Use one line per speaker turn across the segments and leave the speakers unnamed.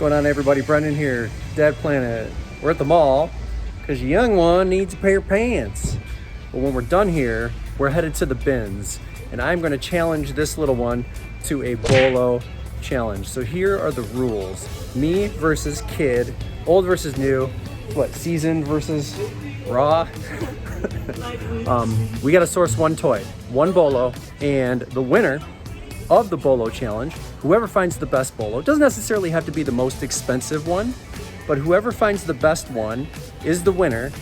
going on, everybody? Brendan here, Dad Planet. We're at the mall because your young one needs a pair of pants. But when we're done here, we're headed to the bins, and I'm going to challenge this little one to a bolo challenge. So here are the rules: me versus kid, old versus new, seasoned versus raw. We got to source one toy, one bolo, and the winner of the bolo challenge, whoever finds the best bolo, doesn't necessarily have to be the most expensive one, but whoever finds the best one is the winner.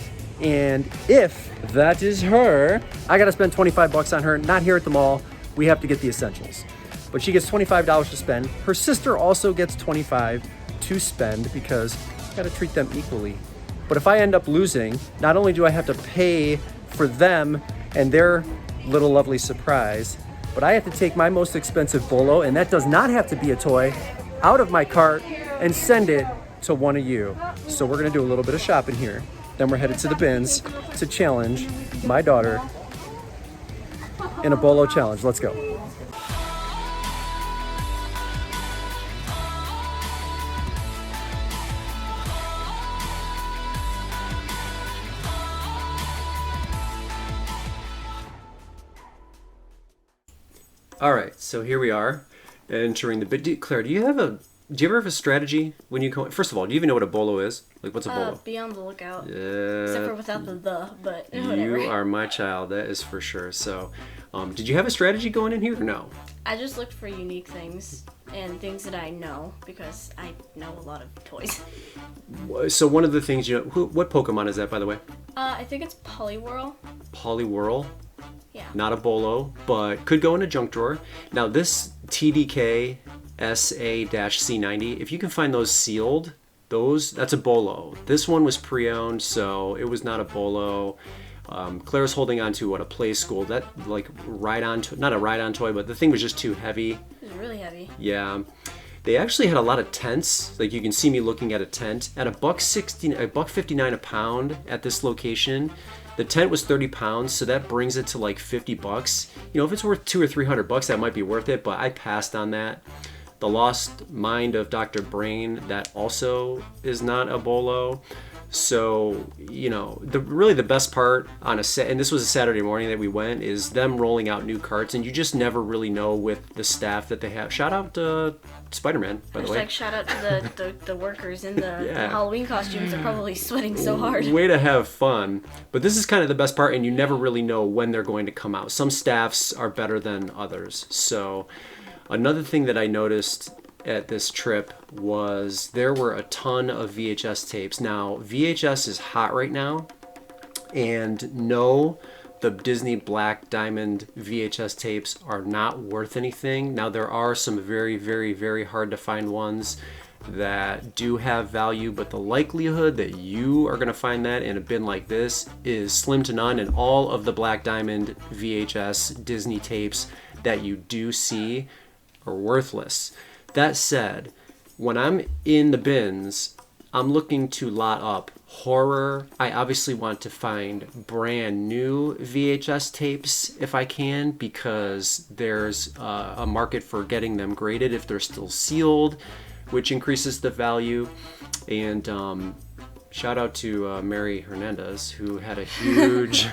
And if that is her, I gotta spend 25 bucks on her. Not here at the mall, we have to get the essentials, but she gets $25 to spend. Her sister also gets 25 to spend because I gotta treat them equally. But if I end up losing, not only do I have to pay for them and their little lovely surprise, but I have to take my most expensive bolo, and that does not have to be a toy, out of my cart and send it to one of you. So we're gonna do a little bit of shopping here. Then we're headed to the bins to challenge my daughter in a bolo challenge. Let's go. All right, so here we are entering the bid. Claire, do you ever have a strategy when you go? First of all, do you even know what a bolo is? Like, what's a bolo?
Be on the lookout.
Yeah.
Except for without but whatever.
You are my child, that is for sure. So, did you have a strategy going in here or no?
I just looked for unique things and things that I know because I know a lot of toys.
So one of the things what Pokemon is that, by the way?
I think it's Poliwhirl.
Poliwhirl.
Yeah.
Not a bolo, but could go in a junk drawer. Now this TDK SA-C90, if you can find those sealed, that's a bolo. This one was pre-owned, so it was not a bolo. Claire's holding on to a Play School, that like not a ride-on toy, but the thing was just too heavy.
It was really heavy.
Yeah. They actually had a lot of tents. Like, you can see me looking at a tent at $1.59 a pound at this location. The tent was 30 pounds, so that brings it to like 50 bucks. You know, if it's worth $200 or $300, that might be worth it, but I passed on that. The Lost Mind of Dr. Brain, that also is not a bolo. So, you know, really the best part on and this was a Saturday morning that we went, is them rolling out new carts, and you just never really know with the staff that they have. Shout out to Spider-Man, by the way.
Shout out to the workers in the Halloween costumes. They're probably sweating so hard.
Way to have fun. But this is kind of the best part, and you never really know when they're going to come out. Some staffs are better than others. So another thing that I noticed at this trip was there were a ton of VHS tapes. Now, VHS is hot right now, and no, the Disney Black Diamond VHS tapes are not worth anything. Now, there are some very, very, very hard to find ones that do have value, but the likelihood that you are going to find that in a bin like this is slim to none, and all of the Black Diamond VHS Disney tapes that you do see are worthless. That said, when I'm in the bins, I'm looking to lot up horror. I obviously want to find brand new VHS tapes if I can, because there's a market for getting them graded if they're still sealed, which increases the value. And shout out to Mary Hernandez, who had a huge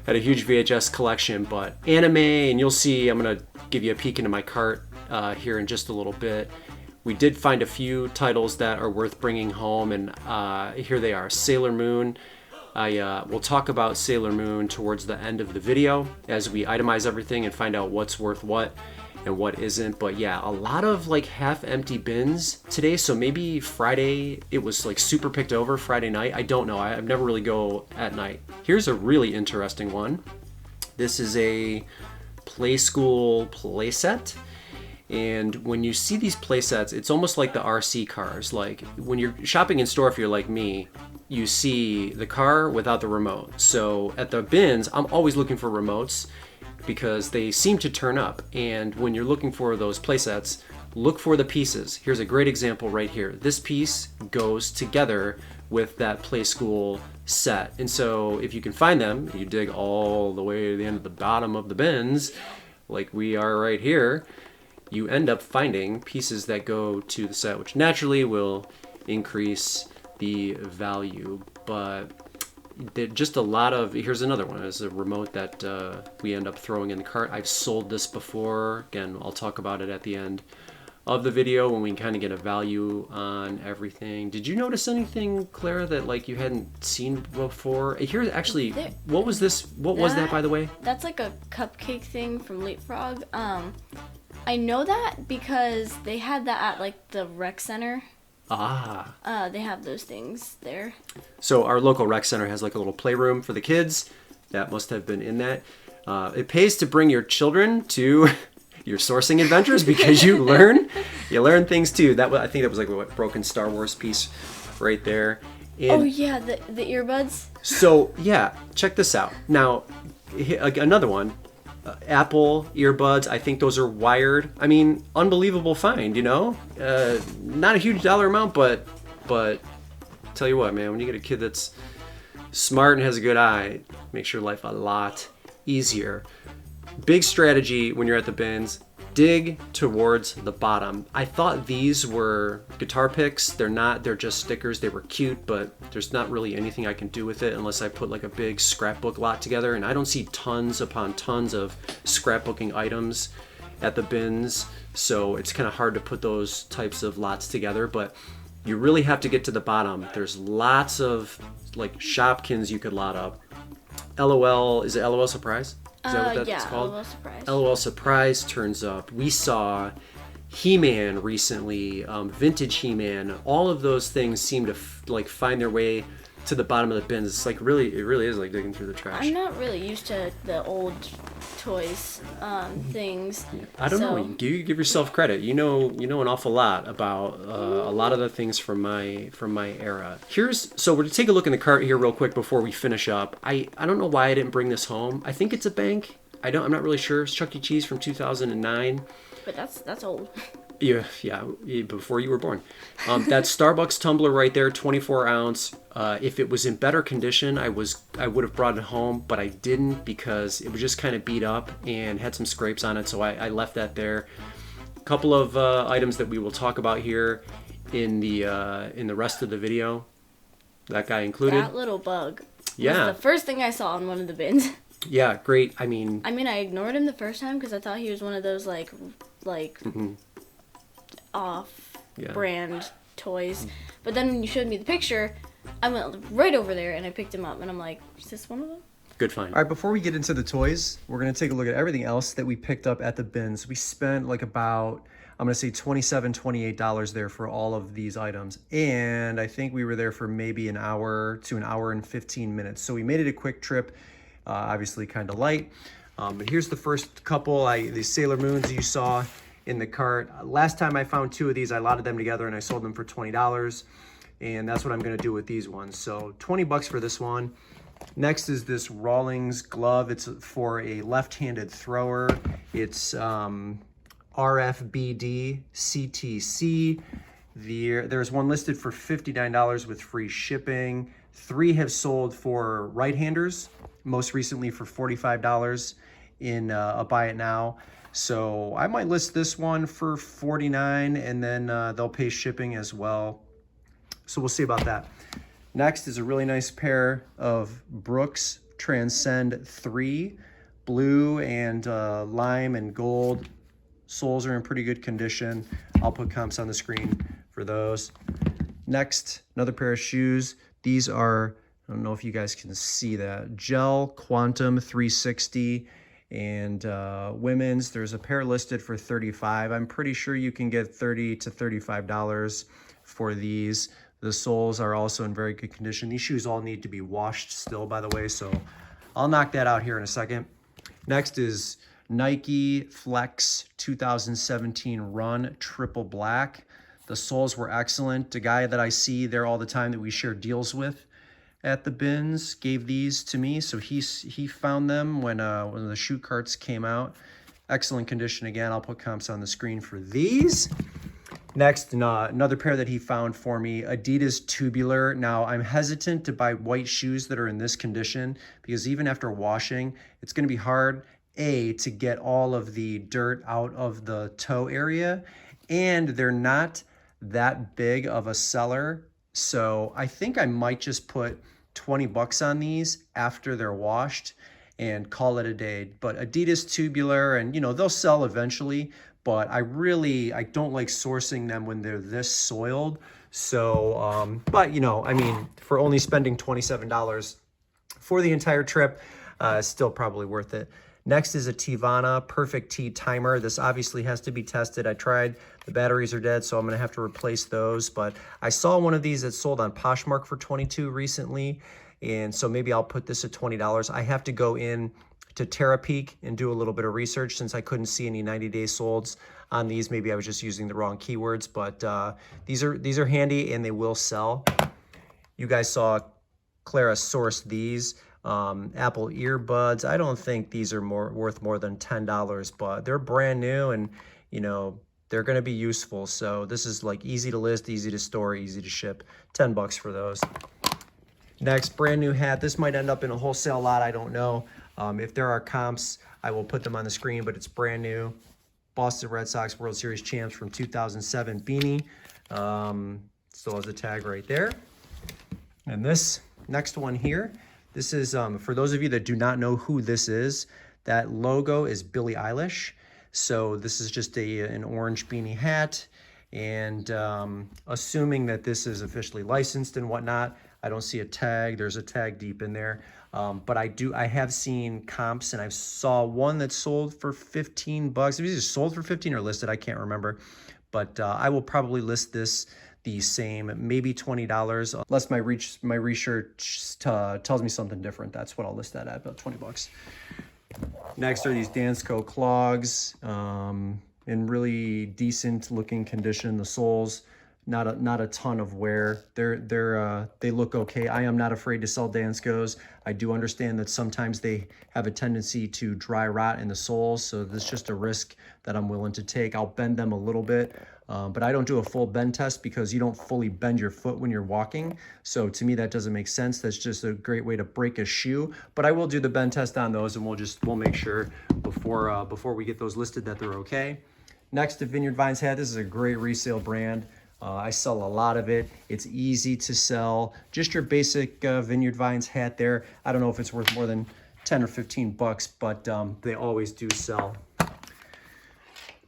VHS collection. But anime, and you'll see, I'm gonna give you a peek into my cart here in just a little bit. We did find a few titles that are worth bringing home, and here they are. Sailor Moon. We'll talk about Sailor Moon towards the end of the video as we itemize everything and find out what's worth what and what isn't. But yeah, a lot of like half empty bins today, so maybe Friday it was like super picked over Friday night. I don't know. I've never really go at night. Here's a really interesting one. This is a Play School playset. And when you see these playsets, it's almost like the RC cars. Like when you're shopping in store, if you're like me, you see the car without the remote. So at the bins, I'm always looking for remotes because they seem to turn up. And when you're looking for those playsets, look for the pieces. Here's a great example right here. This piece goes together with that Play School set. And so if you can find them, you dig all the way to the end of the bottom of the bins, like we are right here, you end up finding pieces that go to the set, which naturally will increase the value. But just a lot of, here's another one. It's a remote that we end up throwing in the cart. I've sold this before. Again, I'll talk about it at the end of the video when we kind of get a value on everything. Did you notice anything, Clara, that like you hadn't seen before? Here's actually, what was this? What was that, by the way?
That's like a cupcake thing from Leapfrog. I know that because they had that at like the rec center. They have those things there. So
our local rec center has like a little playroom for the kids. That must have been in that. It pays to bring your children to your sourcing adventures because you learn things too. I think that was like a broken Star Wars piece right there. And
the earbuds.
So yeah, check this out. Now, another one. Apple earbuds, I think those are wired. I mean, unbelievable find, you know? Not a huge dollar amount, but tell you what, man, when you get a kid that's smart and has a good eye, makes your life a lot easier. Big strategy when you're at the bins, dig towards the bottom. I thought these were guitar picks. They're not, they're just stickers. They were cute, but there's not really anything I can do with it unless I put like a big scrapbook lot together, and I don't see tons upon tons of scrapbooking items at the bins, so it's kind of hard to put those types of lots together, but you really have to get to the bottom. There's lots of like Shopkins you could lot up. LOL, is it LOL Surprise? Is that what that's called?
LOL Surprise.
LOL Surprise turns up. We saw He-Man recently, vintage He-Man. All of those things seem to find their way to the bottom of the bins. It's like it really is like digging through the trash.
I'm not really used to the old toys things.
I don't know. You give yourself credit. You know an awful lot about a lot of the things from my era. So we're to take a look in the cart here real quick before we finish up. I don't know why I didn't bring this home. I think it's a bank. I'm not really sure. It's Chuck E. Cheese from 2009.
But that's old.
Yeah, before you were born. That Starbucks tumbler right there, 24 ounce. If it was in better condition, I would have brought it home, but I didn't because it was just kind of beat up and had some scrapes on it, so I left that there. A couple of items that we will talk about here in the rest of the video. That guy included.
That little bug.
Yeah.
Was the first thing I saw in one of the bins.
Yeah, great. I mean, I
ignored him the first time because I thought he was one of those like off-brand toys. But then when you showed me the picture, I went right over there and I picked him up and I'm like, is this one of them?
Good find.
All right, before we get into the toys, we're going to take a look at everything else that we picked up at the bins. We spent like about, I'm going to say $27, $28 there for all of these items. And I think we were there for maybe an hour to an hour and 15 minutes. So we made it a quick trip, obviously kind of light. But here's the first couple, these Sailor Moons you saw in the cart. Last time I found two of these, I lotted them together and I sold them for $20. And that's what I'm going to do with these ones. So 20 bucks for this one. Next is this Rawlings Glove. It's for a left-handed thrower. It's RFBD CTC. There's one listed for $59 with free shipping. 3 have sold for right-handers, most recently for $45 in a Buy It Now. So I might list this one for $49 and then they'll pay shipping as well. So we'll see about that. Next is a really nice pair of Brooks Transcend 3, blue and lime and gold. Soles are in pretty good condition. I'll put comps on the screen for those. Next, another pair of shoes. These are, I don't know if you guys can see that, Gel Quantum 360 and women's. There's a pair listed for $35. I'm pretty sure you can get $30 to $35 for these. The soles are also in very good condition. These shoes all need to be washed still, by the way, so I'll knock that out here in a second. Next is Nike Flex 2017 Run Triple Black. The soles were excellent. The guy that I see there all the time that we share deals with at the bins gave these to me, so he found them when the shoe carts came out. Excellent condition again. I'll put comps on the screen for these. Next, another pair that he found for me, Adidas Tubular. Now, I'm hesitant to buy white shoes that are in this condition because even after washing, it's going to be hard to get all of the dirt out of the toe area, and they're not that big of a seller. So I think I might just put 20 bucks on these after they're washed and call it a day. But Adidas Tubular, and you know, they'll sell eventually, but I don't like sourcing them when they're this soiled. So, but you know, I mean, for only spending $27 for the entire trip, still probably worth it. Next is a Tivana Perfect T timer. This obviously has to be tested. I tried, the batteries are dead, so I'm gonna have to replace those. But I saw one of these that sold on Poshmark for $22 recently, and so maybe I'll put this at $20. I have to go in to Terapeak and do a little bit of research since I couldn't see any 90-day solds on these. Maybe I was just using the wrong keywords, but these are handy and they will sell. You guys saw Clara source these. Apple earbuds. I don't think these are worth more than $10, but they're brand new and you know, they're going to be useful. So this is like easy to list, easy to store, easy to ship. 10 bucks for those. Next, brand new hat. This might end up in a wholesale lot. I don't know. If there are comps, I will put them on the screen, but it's brand new. Boston Red Sox World Series champs from 2007 beanie. Still has a tag right there. And this next one here, this is, for those of you that do not know who this is, that logo is Billie Eilish. So this is just an orange beanie hat. And assuming that this is officially licensed and whatnot, I don't see a tag. There's a tag deep in there. But I have seen comps, and I saw one that sold for 15 bucks. It was either sold for 15 or listed, I can't remember. But I will probably list this the same, maybe $20, unless my research tells me something different. That's what I'll list that at, about 20 bucks. Next are these Dansko Clogs, in really decent looking condition. The soles, not a ton of wear. They look okay. I am not afraid to sell Danskos. I do understand that sometimes they have a tendency to dry rot in the soles, so this is just a risk that I'm willing to take. I'll bend them a little bit, but I don't do a full bend test because you don't fully bend your foot when you're walking. So to me, that doesn't make sense. That's just a great way to break a shoe. But I will do the bend test on those, and we'll make sure before we get those listed that they're okay. Next to Vineyard Vines hat. This is a great resale brand. I sell a lot of it. It's easy to sell. Just your basic Vineyard Vines hat there. I don't know if it's worth more than 10 or 15 bucks, but they always do sell.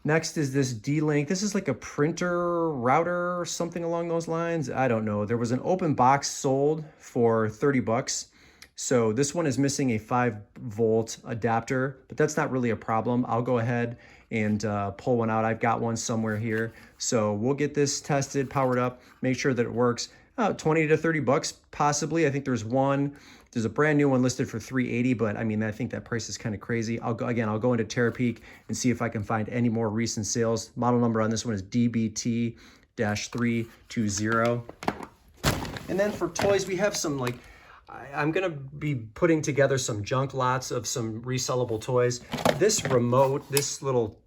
Next is this D-Link. This is like a printer router or something along those lines. I don't know. There was an open box sold for 30 bucks. So this one is missing a 5-volt adapter, but that's not really a problem. I'll go ahead and pull one out. I've got one somewhere here. So we'll get this tested, powered up, make sure that it works. 20 to 30 bucks possibly. I think there's a brand new one listed for $380, but I mean, I think that price is kind of crazy. I'll go into Terapeak and see if I can find any more recent sales. Model number on this one is DBT-320. And then for toys, we have some I'm gonna be putting together some junk lots of some resellable toys. This remote, this little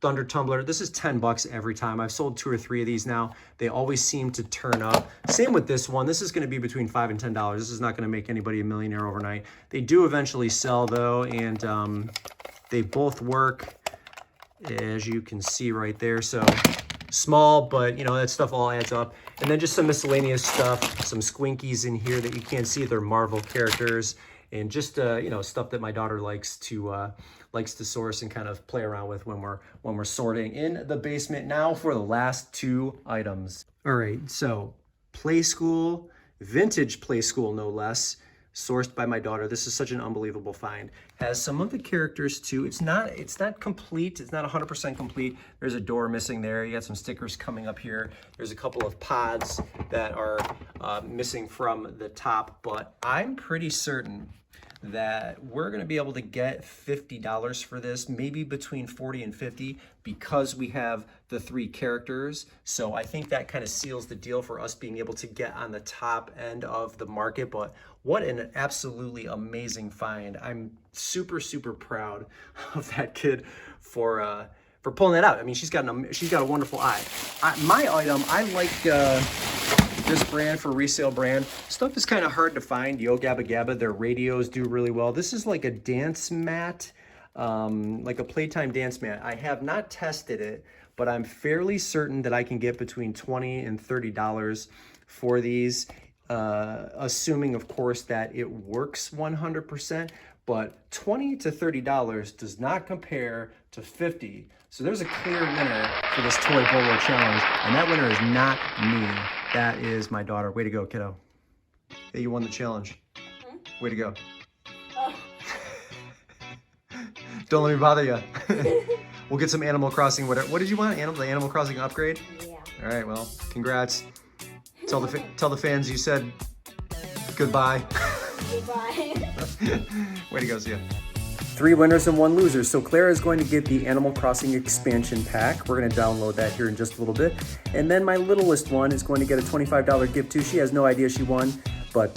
Thunder Tumbler, this is 10 bucks every time. I've sold 2 or 3 of these now. They always seem to turn up. Same with this one. This is gonna be between $5 and $10. This is not gonna make anybody a millionaire overnight. They do eventually sell though, and they both work, as you can see right there. So small, but you know, that stuff all adds up. And then just some miscellaneous stuff, some squinkies in here that you can't see. They're Marvel characters, and just you know, stuff that my daughter likes to source and kind of play around with when we're sorting in the basement. Now for the last 2 items. All right, so Play School, vintage Play School no less, sourced by my daughter. This is such an unbelievable find. Has some of the characters too. It's not complete. It's not 100% complete. There's a door missing there. You got some stickers coming up here. There's a couple of pods that are missing from the top, but I'm pretty certain that we're gonna be able to get $50 for this, maybe between 40 and 50, because we have the 3 characters. So I think that kind of seals the deal for us being able to get on the top end of the market. But what an absolutely amazing find. I'm super, super proud of that kid for pulling that out. I mean, she's got a wonderful eye. My item, I like this brand for resale brand. Stuff is kind of hard to find. Yo Gabba Gabba, their radios do really well. This is like a dance mat. like a playtime dance mat. I have not tested it, but I'm fairly certain that I can get between $20 and $30 for these, assuming, of course, that it works 100%. But $20 to $30 does not compare to $50. So there's a clear winner for this Toy Bolo Challenge, and that winner is not me. That is my daughter. Way to go, kiddo. Yeah, you won the challenge. Way to go.
Oh.
Don't let me bother you. We'll get some Animal Crossing. What did you want? The Animal Crossing upgrade?
Yeah.
All right, well, congrats. Tell the fans you said goodbye.
Goodbye.
Way to go, Zia. 3 winners and 1 loser. So Clara is going to get the Animal Crossing expansion pack. We're going to download that here in just a little bit. And then my littlest one is going to get a $25 gift too. She has no idea she won, but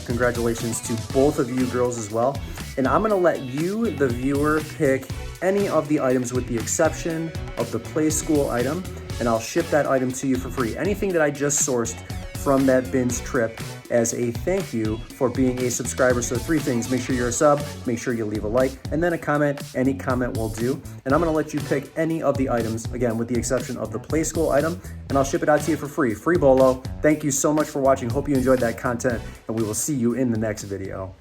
congratulations to both of you girls as well. And I'm going to let you, the viewer, pick any of the items with the exception of the Play School item, and I'll ship that item to you for free. Anything that I just sourced from that Bins trip as a thank you for being a subscriber. So 3 things: make sure you're a sub, make sure you leave a like, and then a comment. Any comment will do. And I'm gonna let you pick any of the items, again, with the exception of the Play School item, and I'll ship it out to you for free. Free bolo. Thank you so much for watching. Hope you enjoyed that content, and we will see you in the next video.